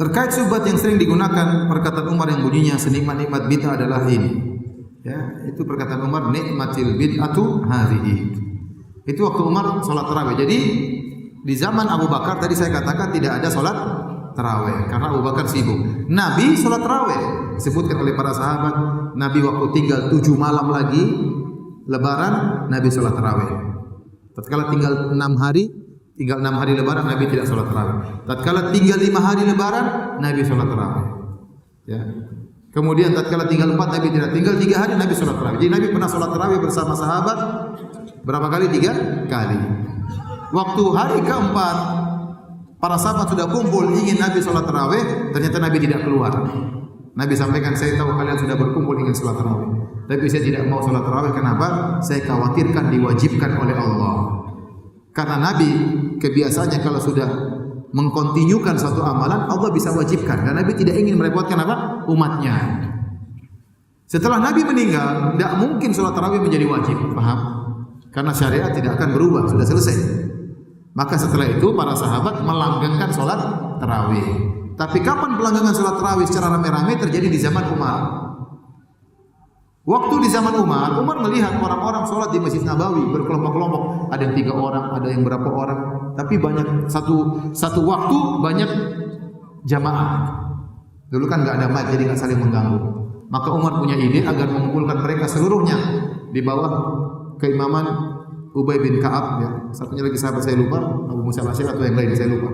Terkait syubhat yang sering digunakan perkataan Umar yang bunyinya senikmat-nikmat bid'ah adalah ini. Ya, itu perkataan Umar, nikmatil bid'atu hadhihi. Itu waktu Umar salat tarawih. Jadi di zaman Abu Bakar tadi saya katakan tidak ada salat tarawih karena Abu Bakar sibuk. Nabi salat tarawih. Disebutkan oleh para sahabat, Nabi waktu tinggal 7 malam lagi lebaran, Nabi salat tarawih. Tatkala tinggal 6 hari lebaran, Nabi tidak salat tarawih. Tatkala tinggal 5 hari lebaran, Nabi salat tarawih. Ya. Kemudian tatkala tinggal 4, Nabi tidak. Tinggal 3 hari, Nabi salat tarawih. Jadi Nabi pernah salat tarawih bersama sahabat berapa kali? 3 kali. Waktu hari keempat, para sahabat sudah kumpul ingin Nabi salat tarawih, ternyata Nabi tidak keluar. Nabi sampaikan, saya tahu kalian sudah berkumpul ingin salat tarawih, tapi saya tidak mau salat tarawih. Kenapa? Saya khawatirkan diwajibkan oleh Allah. Karena Nabi kebiasaannya kalau sudah mengkontinyukan suatu amalan, Allah bisa wajibkan. Dan Nabi tidak ingin merepotkan apa? Umatnya. Setelah Nabi meninggal, tidak mungkin salat tarawih menjadi wajib. Paham? Karena syariat tidak akan berubah, sudah selesai. Maka setelah itu para sahabat melanggengkan salat tarawih. Tapi kapan pelanggangan salat tarawih secara rame-rame? Terjadi di zaman Umar. Waktu di zaman Umar, Umar melihat orang-orang sholat di Masjid Nabawi berkelompok-kelompok. Ada yang 3 orang, ada yang berapa orang. Tapi banyak satu waktu banyak jamaah. Dulu kan nggak ada mic, jadi nggak saling mengganggu. Maka Umar punya ide agar mengumpulkan mereka seluruhnya di bawah keimaman Ubay bin Ka'ab. Ya. Satunya lagi sahabat saya lupa, Abu Musa al-Asy'ari atau yang lain saya lupa.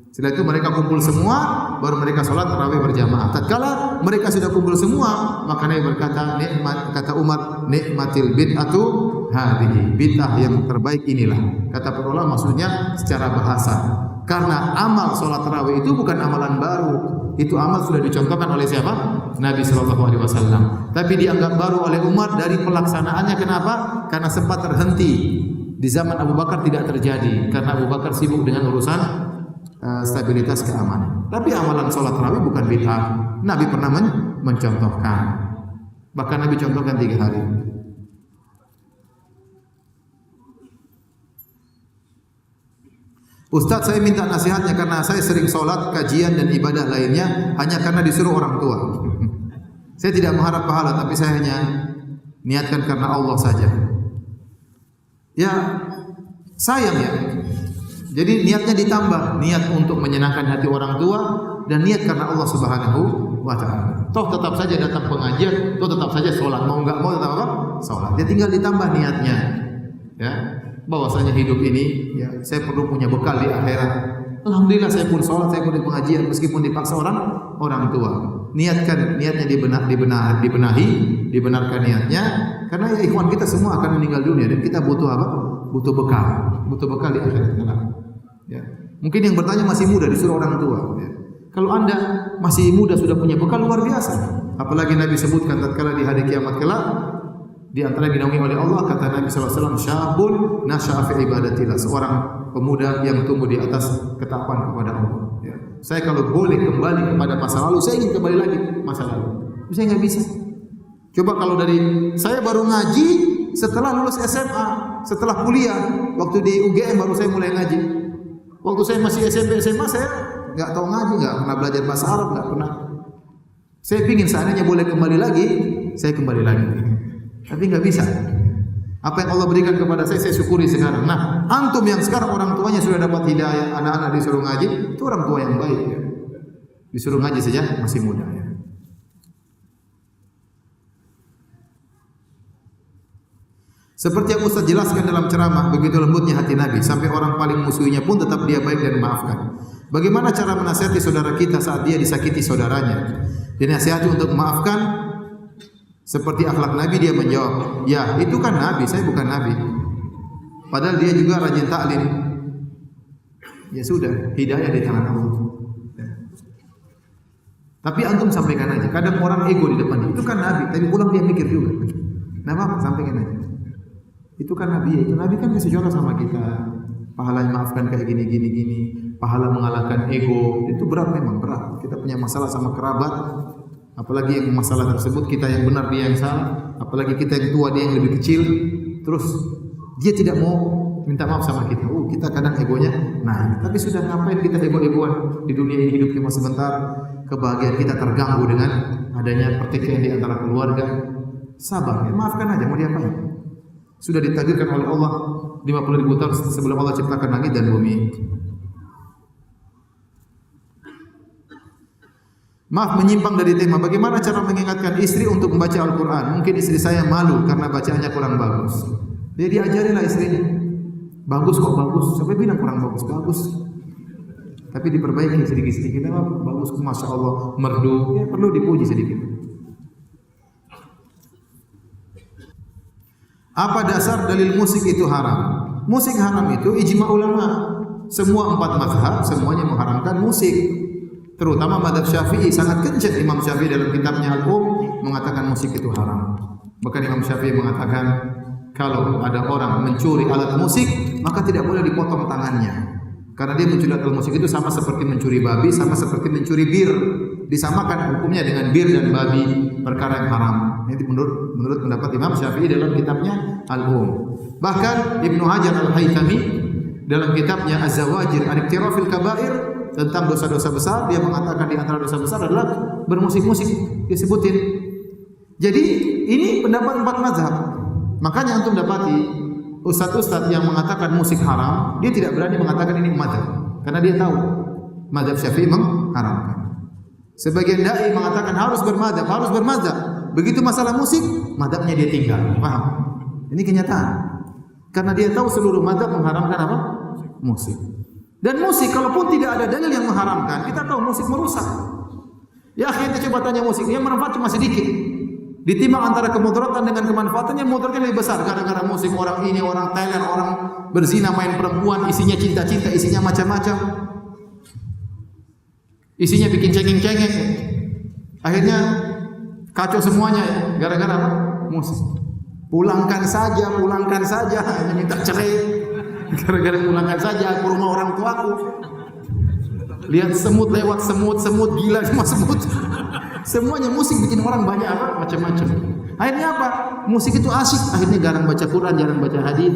Setelah itu mereka kumpul semua, baru mereka sholat tarawih berjamaah. Tatkala mereka sudah kumpul semua, maka Nabi berkata, kata Umar, nikmatil bid'atu hadhihi. Bid'ah yang terbaik inilah. Kata para ulama maksudnya secara bahasa. Karena amal sholat tarawih itu bukan amalan baru. Itu amal sudah dicontohkan oleh siapa? Nabi sallallahu alaihi wasallam. Tapi dianggap baru oleh Umar dari pelaksanaannya. Kenapa? Karena sempat terhenti. Di zaman Abu Bakar tidak terjadi karena Abu Bakar sibuk dengan urusan stabilitas keamanan. Tapi amalan sholat tarawih bukan bid'ah. Nabi pernah mencontohkan. Bahkan Nabi contohkan 3 hari. Ustaz, saya minta nasihatnya karena saya sering sholat, kajian dan ibadah lainnya hanya karena disuruh orang tua. Saya tidak mengharap pahala, tapi saya hanya niatkan karena Allah saja. Ya, sayang ya. Jadi niatnya ditambah, niat untuk menyenangkan hati orang tua dan niat karena Allah Subhanahu wa taala. Toh tetap saja datang pengajian, toh tetap saja sholat, mau enggak mau tetap apa? Sholat. Dia tinggal ditambah niatnya. Ya, bahwasanya hidup ini ya saya perlu punya bekal di akhirat. Alhamdulillah saya pun sholat, saya pun di pengajian meskipun dipaksa orang tua. Niatkan, niatnya dibenarkan niatnya karena ya ikhwan kita semua akan meninggal dunia dan kita butuh apa? Butuh bekal di akhirat kelak. Ya. Mungkin yang bertanya masih muda disuruh orang tua. Ya. Kalau Anda masih muda sudah punya bekal luar biasa. Apalagi Nabi sebutkan tatkala di hari kiamat kelak di antara dinaungi oleh Allah kata Nabi sallallahu alaihi wasallam syabun nasya'a fi ibadatillah, seorang pemuda yang tumbuh di atas ketakwaan kepada Allah. Ya. Saya kalau boleh kembali kepada masa lalu, saya ingin kembali lagi masa lalu. Saya enggak bisa. Coba kalau dari saya baru ngaji setelah lulus SMA, setelah kuliah, waktu di UGM baru saya mulai ngaji. Waktu saya masih SMP SMA saya enggak tahu ngaji, enggak pernah belajar bahasa Arab, enggak pernah. Saya pingin seandainya boleh kembali lagi, saya kembali lagi. Tapi enggak bisa. Apa yang Allah berikan kepada saya syukuri sekarang. Nah, antum yang sekarang orang tuanya sudah dapat hidayah, anak-anak disuruh ngaji, itu orang tua yang baik ya. Disuruh ngaji saja masih muda ya. Seperti yang Ustaz jelaskan dalam ceramah, begitu lembutnya hati Nabi, sampai orang paling musuhinya pun tetap dia baik dan memaafkan. Bagaimana cara menasihati saudara kita saat dia disakiti saudaranya? Dinasihati untuk memaafkan, seperti akhlak Nabi dia menjawab, ya itu kan Nabi, saya bukan Nabi. Padahal dia juga rajin taklim. Ya sudah, hidayah di tangan Allah. Tapi antum sampaikan aja. Kadang orang ego di depan dia, itu kan Nabi, tapi pulang dia mikir juga. Nah apa? Sampaikan aja. Itu kan Nabi, itu Nabi kan kasih contoh sama kita. Pahala maafkan kayak gini, pahala mengalahkan ego. Itu berat memang, berat. Kita punya masalah sama kerabat, apalagi yang masalah tersebut kita yang benar dia yang salah, apalagi kita yang tua dia yang lebih kecil. Terus dia tidak mau minta maaf sama kita. Kita kadang egonya naik. Tapi sudah ngapain kita ego-egoan di dunia ini, hidup cuma sebentar. Kebahagiaan kita terganggu dengan adanya pertikaian di antara keluarga. Sabar, ya, maafkan aja, mau diapain? Sudah ditakdirkan oleh Allah 50.000 tahun sebelum Allah ciptakan langit dan bumi. Maaf menyimpang dari tema. Bagaimana cara mengingatkan istri untuk membaca Al-Quran? Mungkin istri saya malu karena bacaannya kurang bagus. Dia diajarilah istrinya. Bagus kok, bagus. Sampai bilang kurang bagus, bagus. Tapi diperbaiki sedikit-sedikit. Bagus, masya Allah, merdu. Ya, perlu dipuji sedikit. Apa dasar dalil musik itu haram? Musik haram itu ijma ulama. Semua 4 mazhab semuanya mengharamkan musik. Terutama mazhab Syafi'i, sangat kencang Imam Syafi'i dalam kitabnya Al-Um mengatakan musik itu haram. Bahkan Imam Syafi'i mengatakan kalau ada orang mencuri alat musik maka tidak boleh dipotong tangannya. Karena dia mencuri alat musik itu sama seperti mencuri babi, sama seperti mencuri bir. Disamakan hukumnya dengan bir dan babi, perkara yang haram. Ini menurut pendapat Imam Syafi'i dalam kitabnya Al-Um. Bahkan Ibnu Hajar Al-Haytami dalam kitabnya Az-Zawajir an-Iqtirafil Kaba'ir tentang dosa-dosa besar, dia mengatakan di antara dosa besar adalah bermusik-musik, disebutin. Jadi ini pendapat 4 mazhab. Makanya antum dapati ustaz-ustaz yang mengatakan musik haram, dia tidak berani mengatakan ini mazhab, karena dia tahu mazhab Syafi'i mengharamkan. Sebagian dai mengatakan harus bermazhab. Begitu masalah musik, mazhabnya dia tinggal. Paham? Ini kenyataan. Karena dia tahu seluruh mazhab mengharamkan apa? Musik. Dan musik, kalaupun tidak ada dalil yang mengharamkan, kita tahu musik merusak. Ya akhirnya coba tanya musik, yang bermanfaat cuma sedikit. Ditimbang antara kemudaratan dengan kemanfaatannya, mudaratnya lebih besar. Gara-gara musik orang ini, orang Thailand, orang berzina, main perempuan, isinya cinta-cinta, isinya macam-macam. Isinya bikin cengeng-cengeng. Akhirnya kacau semuanya ya, gara-gara apa? Musik. Pulangkan saja, hanya minta cerai. Gara-gara pulangkan saja aku rumah orang tuaku. Lihat semut lewat, semut gila semua semut. Semuanya musik bikin orang banyak apa? Macam-macam. Akhirnya apa? Musik itu asyik. Akhirnya jarang baca Quran, jarang baca hadis.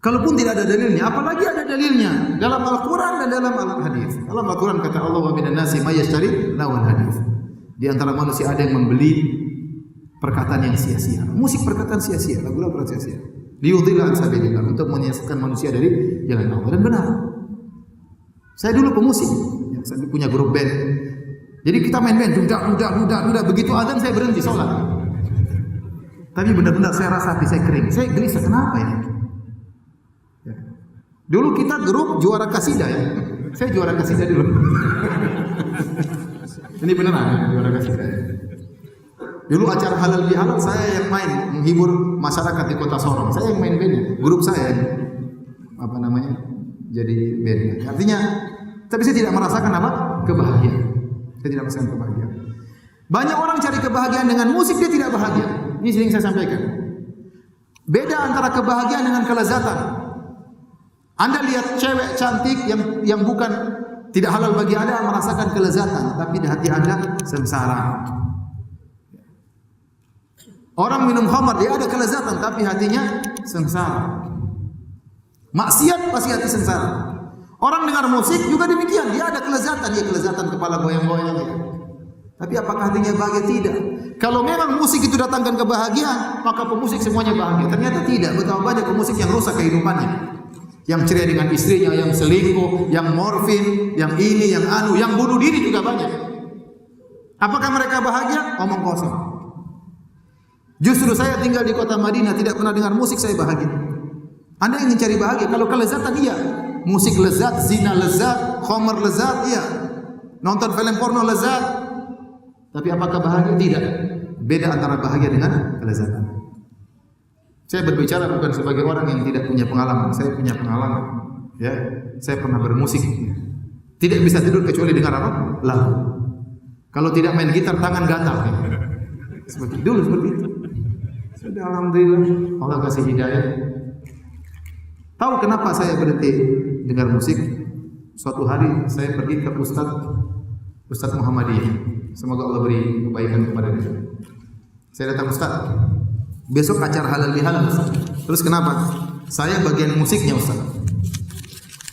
Kalaupun tidak ada dalilnya, apalagi ada dalilnya dalam Al-Quran dan dalam Al-Hadis. Dalam Al-Quran kata Allah, wa minan nasi may yashtari lahwal hadis. Di antara manusia ada yang membeli perkataan yang sia-sia. Musik perkataan sia-sia, lagu-lagu sia-sia. Liyudhilla an sabilillah, untuk menyesatkan manusia dari jalan Allah. Dan benar. Saya dulu pemusik, ya, saya punya grup band. Jadi kita main band, dudak. Begitu azan saya berhenti sholat. Tapi benar-benar saya rasa hati saya kering. Saya gelisah, kenapa ini? Ya. Dulu kita grup juara kasidah ya. Saya juara kasidah dulu. Ini beneran juara kasidah. Dulu acara halal bihalal saya yang main menghibur masyarakat di kota Sorong. Saya yang main bandnya, grup saya apa namanya jadi band. Artinya, tapi saya tidak merasakan apa kebahagiaan. Saya tidak merasakan kebahagiaan. Banyak orang cari kebahagiaan dengan musik, dia tidak bahagia. Ini sering saya sampaikan. Beda antara kebahagiaan dengan kelezatan. Anda lihat cewek cantik yang bukan tidak halal bagi Anda merasakan kelezatan, tapi di hati Anda sengsara. Orang minum khamar dia ada kelezatan tapi hatinya sengsara. Maksiat pasti hati sengsara. Orang dengar musik juga demikian, dia ada kelezatan, dia kelezatan kepala goyang-goyang ya. Tapi apakah hatinya bahagia? Tidak. Kalau memang musik itu datangkan kebahagiaan, maka pemusik semuanya bahagia. Ternyata tidak. Betapa banyak pemusik yang rusak kehidupannya. Yang cerai dengan istrinya, yang selingkuh, yang morfin, yang ini, yang anu, yang bunuh diri juga banyak. Apakah mereka bahagia? Omong kosong. Justru saya tinggal di kota Madinah, tidak pernah dengar musik, saya bahagia. Anda ingin cari bahagia? Kalau kelezatan iya. Musik lezat, zina lezat, khamar lezat, iya. Nonton film porno lezat. Tapi apakah bahagia? Tidak. Beda antara bahagia dengan kelezatan. Saya berbicara bukan sebagai orang yang tidak punya pengalaman. Saya punya pengalaman. Ya, saya pernah bermusik. Tidak bisa tidur kecuali dengar apa? Lagu. Kalau tidak main gitar, tangan gatal. Seperti itu. Sudah alhamdulillah Allah kasih hidayah. Tahu kenapa saya berhenti dengar musik? Suatu hari saya pergi ke Ustaz Muhammadiyah. Semoga Allah beri kebaikan kepada dia. Saya datang, Ustaz, Besok acara halal bihalal. Terus kenapa? Saya bagian musiknya Ustaz.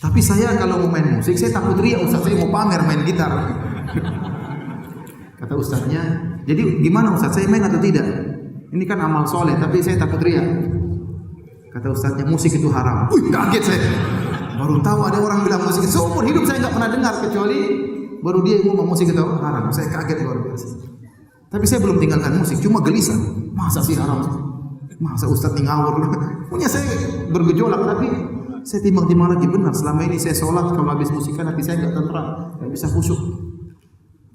Tapi saya kalau mau main musik saya takut riak Ustaz, saya mau pamer main gitar. Kata Ustaznya, jadi gimana Ustaz, saya main atau tidak? Ini kan amal soleh, tapi saya takut riak. Kata Ustaznya, musik itu haram. Kaget saya. Baru tahu ada orang bilang musik itu, seumur hidup saya nggak pernah dengar, kecuali baru dia ngomong musik itu haram. Saya kaget luar biasa. Tapi saya belum tinggalkan musik, cuma gelisah. Masa sih haram? Masa Ustaz ini ngawur? Punya saya bergejolak, tapi saya timbang-timbang lagi benar. Selama ini saya sholat, kalau habis musikan hati saya nggak tenteram, nggak bisa khusyuk.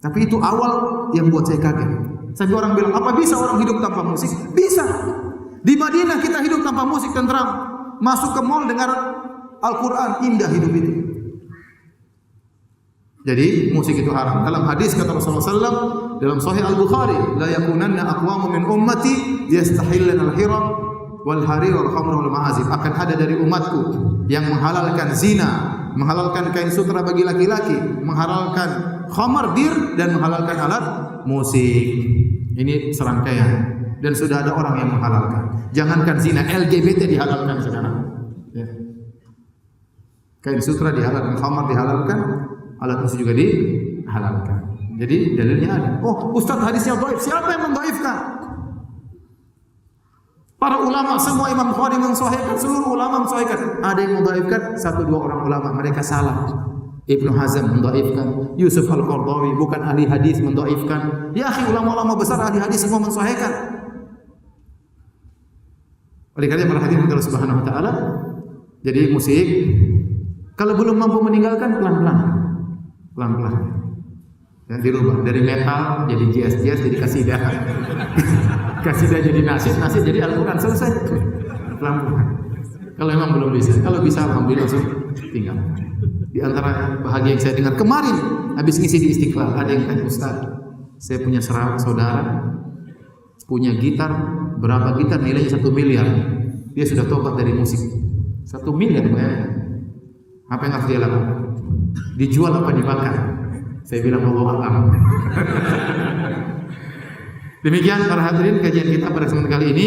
Tapi itu awal yang buat saya kaget. Sampai orang bilang, apa bisa orang hidup tanpa musik? Bisa. Di Madinah kita hidup tanpa musik tenteram. Masuk ke mall dengar Al-Quran, indah hidup itu. Jadi musik itu haram. Dalam hadis kata Rasulullah SAW dalam Sahih Al-Bukhari, la yakunanna aqwamun min ummati yastahilluna al-hira wal harir wal khamr wal ma'azif. Akan ada dari umatku yang menghalalkan zina, menghalalkan kain sutra bagi laki-laki, menghalalkan khamar, bir, dan menghalalkan alat musik. Ini serangkaian. Dan sudah ada orang yang menghalalkan. Jangankan zina, LGBT dihalalkan sekarang. Ya. Kain sutra dihalalkan, khamar dihalalkan, alat musik juga dihalalkan. Jadi dalilnya ada. Oh, Ustaz hadisnya dhaif. Siapa yang mendhaifkan? Para ulama, semua Imam Bukhari mensahihkan, seluruh ulama mensahihkan. Ada yang mendhaifkan, 1-2 orang ulama, mereka salah. Ibnu Hazm mendhaifkan, Yusuf Al-Qardawi bukan ahli hadis mendhaifkan. Ya akhi, ulama-ulama besar ahli hadis semua mensahihkan. Oleh karena para hadirin Allah Subhanahu wa taala, jadi musik kalau belum mampu meninggalkan pelan-pelan. Ya, dirubah dari metal jadi jazz jadi kasidah. Kasidah jadi nasyid jadi Al-Qur'an, selesai. Pelan-pelan. Kalau memang belum bisa, kalau bisa alhamdulillah langsung tinggal. Di antara bahagia yang saya dengar kemarin habis ngisi di Istiqlal, ada yang tanya, Ustaz, saya punya saudara punya gitar, berapa gitar nilainya 1 miliar. Dia sudah tobat dari musik. 1 miliar bayangkan. Apa yang harus dia lakukan? Dijual apa dibakar? Saya bilang Allah alam. Demikian para hadirin kajian kita pada kesempatan kali ini.